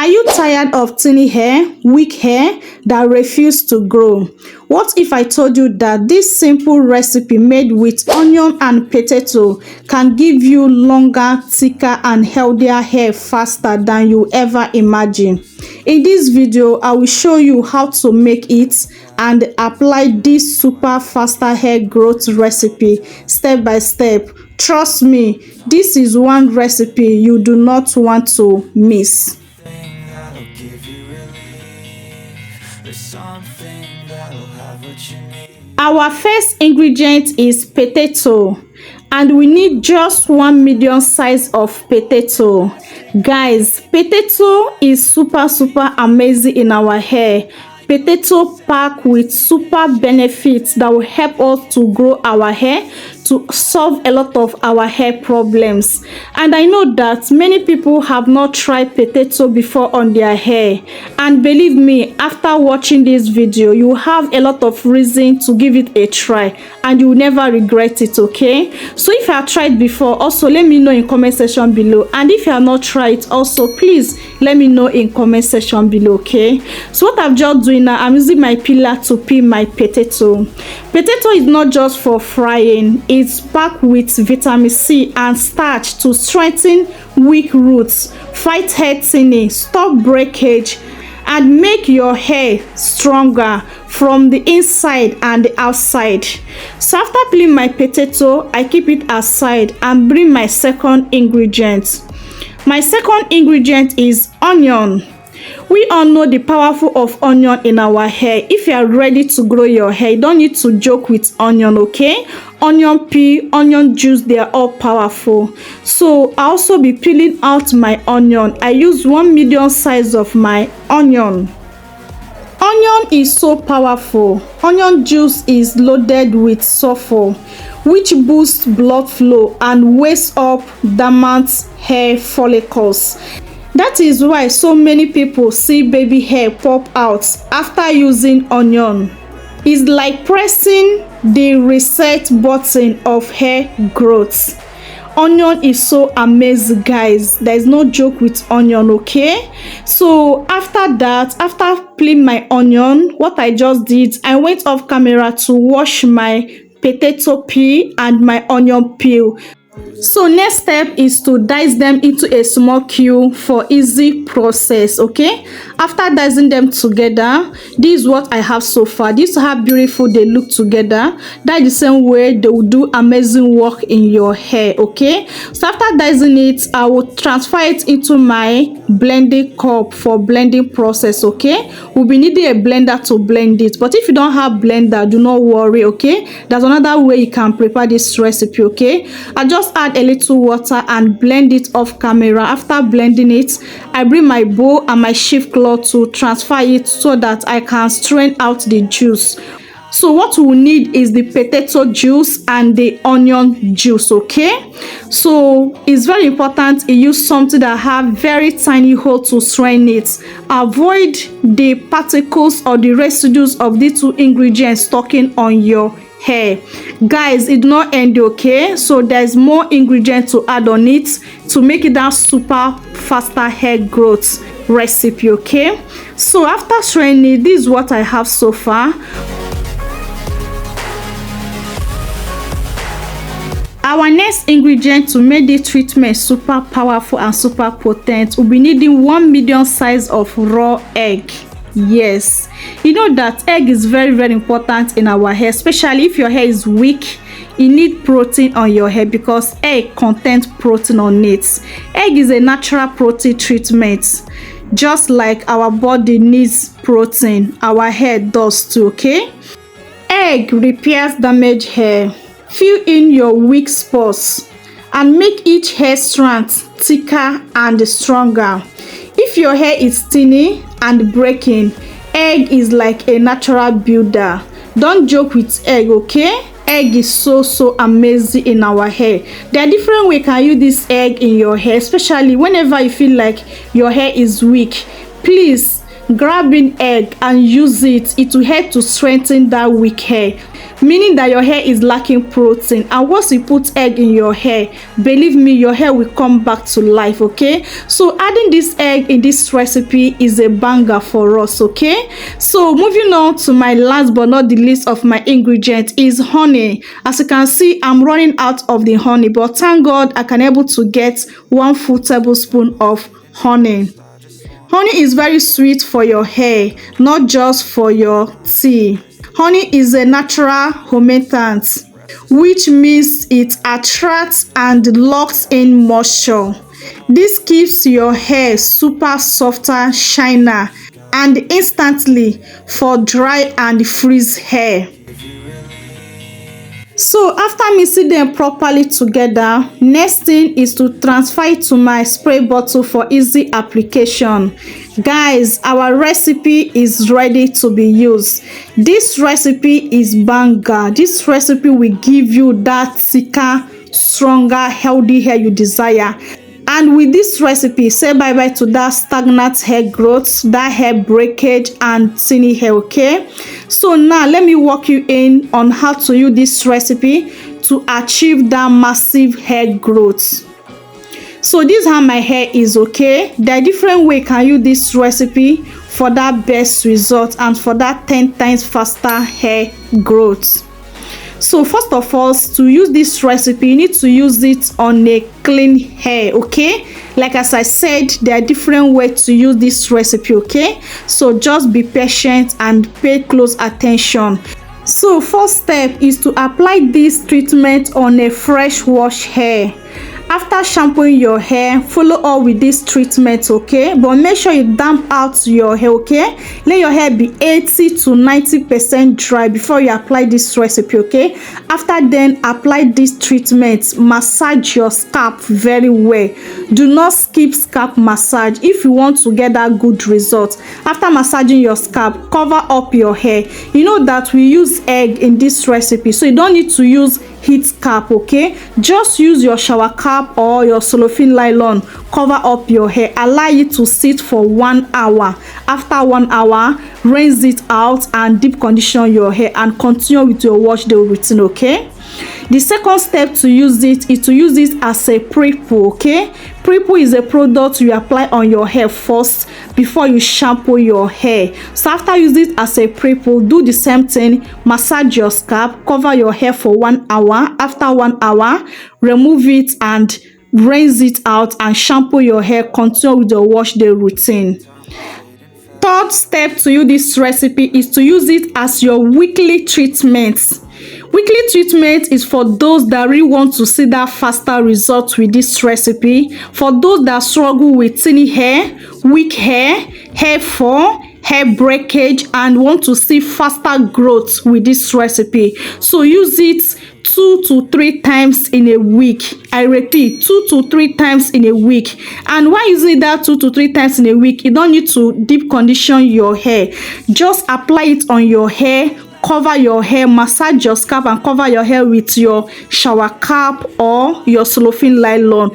Are you tired of tiny hair, weak hair that refuse to grow? What if I told you that this simple recipe made with onion and potato can give you longer, thicker and healthier hair faster than you ever imagined? In this video, I will show you how to make it and apply this super faster hair growth recipe step by step. Trust me, this is one recipe you do not want to miss. Our first ingredient is potato, and we need just 1 medium size of potato. Guys, potato is super amazing in our hair. Potato packed with super benefits that will help us to grow our hair, to solve a lot of our hair problems. And I know that many people have not tried potato before on their hair, and believe me, after watching this video you have a lot of reason to give it a try and you will never regret it. Okay, so if you have tried before, also let me know in comment section below, and if you have not tried it, also please let me know in comment section below. Okay, so what I'm just doing now, I'm using my peeler to peel my potato. Potato is not just for frying, it's packed with vitamin C and starch to strengthen weak roots, fight hair thinning, stop breakage and make your hair stronger from the inside and the outside. So after peeling my potato, I keep it aside and bring my second ingredient. My second ingredient is onion. We all know the powerful of onion in our hair. If you are ready to grow your hair, you don't need to joke with onion. Okay, onion peel, onion juice, they are all powerful. So I also be peeling out my onion. I use 1 medium size of my onion. Onion is so powerful. Onion juice is loaded with sulfur, which boosts blood flow and wakes up dormant hair follicles. That is why so many people see baby hair pop out after using onion. It's like pressing the reset button of hair growth. Onion is so amazing, guys. There is no joke with onion. Okay, so after that, after peeling my onion, what I just did, I went off camera to wash my potato peel and my onion peel. So next step is to dice them into a small cube for easy process. Okay, after dicing them together, this is what I have so far. This is how beautiful they look together. That's the same way they will do amazing work in your hair. Okay, so after dicing it, I will transfer it into my blending cup for blending process. Okay, we'll be needing a blender to blend it, but if you don't have blender, do not worry. Okay, there's another way you can prepare this recipe. Okay, I just add a little water and blend it off camera. After blending it, I bring my bowl and my shift cloth to transfer it so that I can strain out the juice. So what we need is the potato juice and the onion juice. Okay, so it's very important you use something that have very tiny hole to strain it. Avoid the particles or the residues of these two ingredients sticking on your hair. Guys, it not end. Okay, so there's more ingredients to add on it to make it that super faster hair growth recipe. Okay, so after straining, this is what I have so far. Our next ingredient to make the treatment super powerful and super potent, we'll be needing 1 medium size of raw egg. Yes, you know that egg is very important in our hair, especially if your hair is weak. You need protein on your hair because egg contains protein on it. Egg is a natural protein treatment. Just like our body needs protein, our hair does too. Okay, egg repairs damaged hair, fill in your weak spots and make each hair strand thicker and stronger. If your hair is thinning and breaking, egg is like a natural builder. Don't joke with egg. Okay, egg is so amazing in our hair. There are different ways you can use this egg in your hair, especially whenever you feel like your hair is weak. Please grab an egg and use it. It will help to strengthen that weak hair. meaning that your hair is lacking protein. And once you put egg in your hair, believe me, your hair will come back to life. Okay, so adding this egg in this recipe is a banger for us. Okay, so moving on to my last but not the least of my ingredient is honey. As you can see, I'm running out of the honey, but thank God I can able to get 1 full tablespoon of honey. Honey is very sweet for your hair, not just for your tea. Honey is a natural humectant, which means it attracts and locks in moisture. This keeps your hair super softer, shinier, and instantly for dry and frizz hair. So after mixing them properly together, next thing is to transfer it to my spray bottle for easy application. Guys, our recipe is ready to be used. This recipe is banger. This recipe will give you that thicker, stronger, healthy hair you desire. And with this recipe, say bye-bye to that stagnant hair growth, that hair breakage, and thinning hair. Okay, so now let me walk you in on how to use this recipe to achieve that massive hair growth. So this is how my hair is. Okay, there are different ways you can use this recipe for that best result and for that 10 times faster hair growth. So first of all, to use this recipe, you need to use it on a clean hair. Okay, like as I said, there are different ways to use this recipe. Okay, so just be patient and pay close attention. So first step is to apply this treatment on a fresh wash hair. After shampooing your hair, follow up with this treatment. Okay, but make sure you damp out your hair. Okay, let your hair be 80 to 90% dry before you apply this recipe. Okay, after then apply this treatment. Massage your scalp very well. Do not skip scalp massage if you want to get that good result. After massaging your scalp, cover up your hair. You know that we use egg in this recipe, so you don't need to use heat cap. Okay, just use your shower cap or your cellophane nylon, cover up your hair, allow it to sit for 1 hour. After 1 hour, rinse it out and deep condition your hair and continue with your wash day routine. Okay, the second step to use it is to use it as a pre-poo. Okay, pre-poo is a product you apply on your hair first before you shampoo your hair. So after using it as a pre-poo, do the same thing. Massage your scalp, cover your hair for 1 hour. After 1 hour, remove it and rinse it out and shampoo your hair. Continue with your wash day routine. Third step to use this recipe is to use it as your weekly treatment. Weekly treatment is for those that really want to see that faster result with this recipe. For those that struggle with thinning hair, weak hair, hair fall, hair breakage, and want to see faster growth with this recipe. So use it 2 to 3 times in a week. I repeat, 2 to 3 times in a week. And why using that 2 to 3 times in a week? You don't need to deep condition your hair. Just apply it on your hair, cover your hair, massage your scalp, and cover your hair with your shower cap or your cellophane nylon.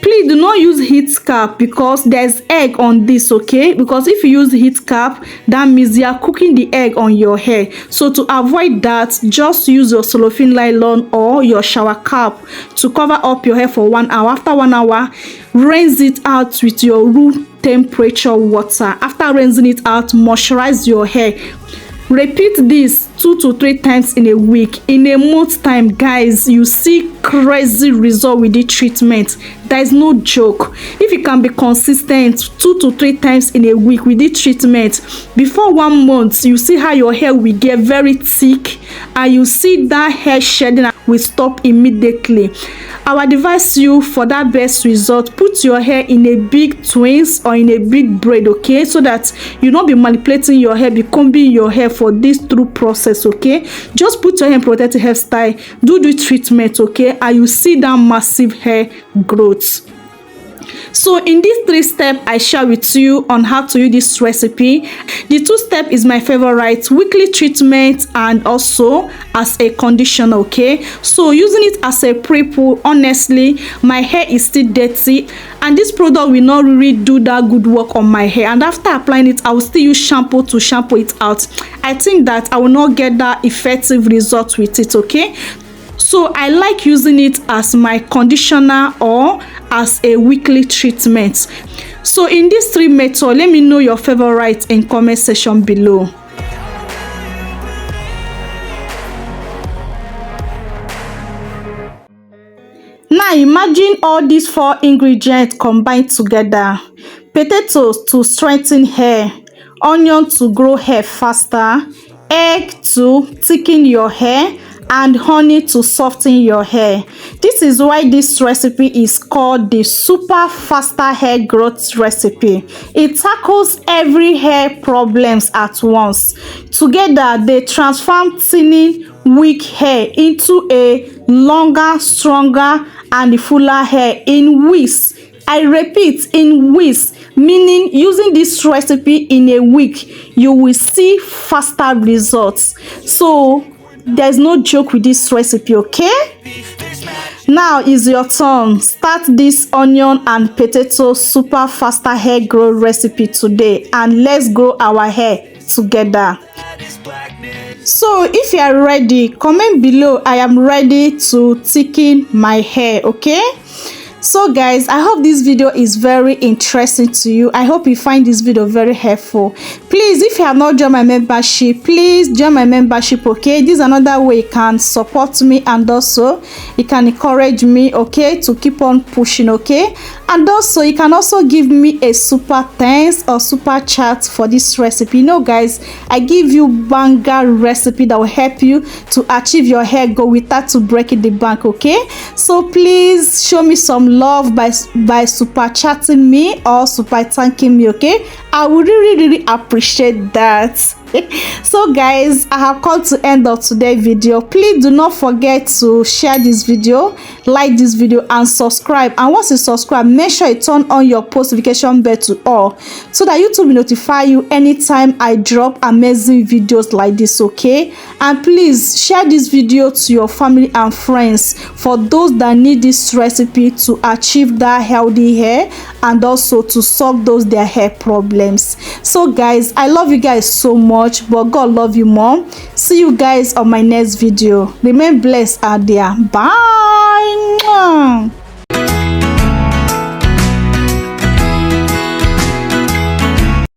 Please do not use heat cap because there's egg on this. Okay, because if you use heat cap, that means you are cooking the egg on your hair. So to avoid that, just use your cellophane nylon or your shower cap to cover up your hair for 1 hour. After 1 hour, rinse it out with your room temperature water. After rinsing it out, moisturize your hair. Repeat this 2 to 3 times in a week. In a month's time, guys, you see crazy result with the treatment. There is no joke. If you can be consistent 2 to 3 times in a week with the treatment, before 1 month, you see how your hair will get very thick and you see that hair shedding will stop immediately. I will advise you for that best result, put your hair in a big twins or in a big braid. Okay, so that you not be manipulating your hair, be combing your hair for this through process. Okay, just put your hair in protective hairstyle, do the treatment. Okay, and you see that massive hair growth. So in this 3-step I share with you on how to use this recipe. The 2-step is my favorite, weekly treatment and also as a conditioner. Okay, so using it as a pre-poo, honestly my hair is still dirty and this product will not really do that good work on my hair, and after applying it I will still use shampoo to shampoo it out. I think that I will not get that effective result with it. Okay, so I like using it as my conditioner or as a weekly treatment. So in these 3 methods, let me know your favorite in comment section below. Now imagine all these 4 ingredients combined together: potatoes to strengthen hair, onion to grow hair faster, egg to thicken your hair, and honey to soften your hair. This is why this recipe is called the super faster hair growth recipe. It tackles every hair problems at once. Together they transform thinning weak hair into a longer, stronger and fuller hair in weeks. I repeat, in weeks, meaning using this recipe in a week you will see faster results. So there's no joke with this recipe. Okay, now is your turn. Start this onion and potato super faster hair growth recipe today and let's grow our hair together. So if you are ready, comment below I am ready to thicken my hair. Okay, so guys, I hope this video is very interesting to you. I hope you find this video very helpful. Please, if you have not joined my membership, please join my membership. Okay, this is another way you can support me and also you can encourage me, okay, to keep on pushing. Okay, and also you can also give me a super thanks or super chat for this recipe. You know guys, I give you banger recipe that will help you to achieve your hair goal without to break the bank. Okay, so please show me some love by super chatting me or super thanking me. Okay, I would really appreciate that. So guys, I have come to end of today's video. Please do not forget to share this video, like this video and subscribe. And once you subscribe, make sure you turn on your post notification bell to all so that YouTube will notify you anytime I drop amazing videos like this. Okay, and please share this video to your family and friends for those that need this recipe to achieve that healthy hair and also to solve those their hair problems. So guys, I love you guys so much, but God love you more. See you guys on my next video. Remain blessed out there. Bye.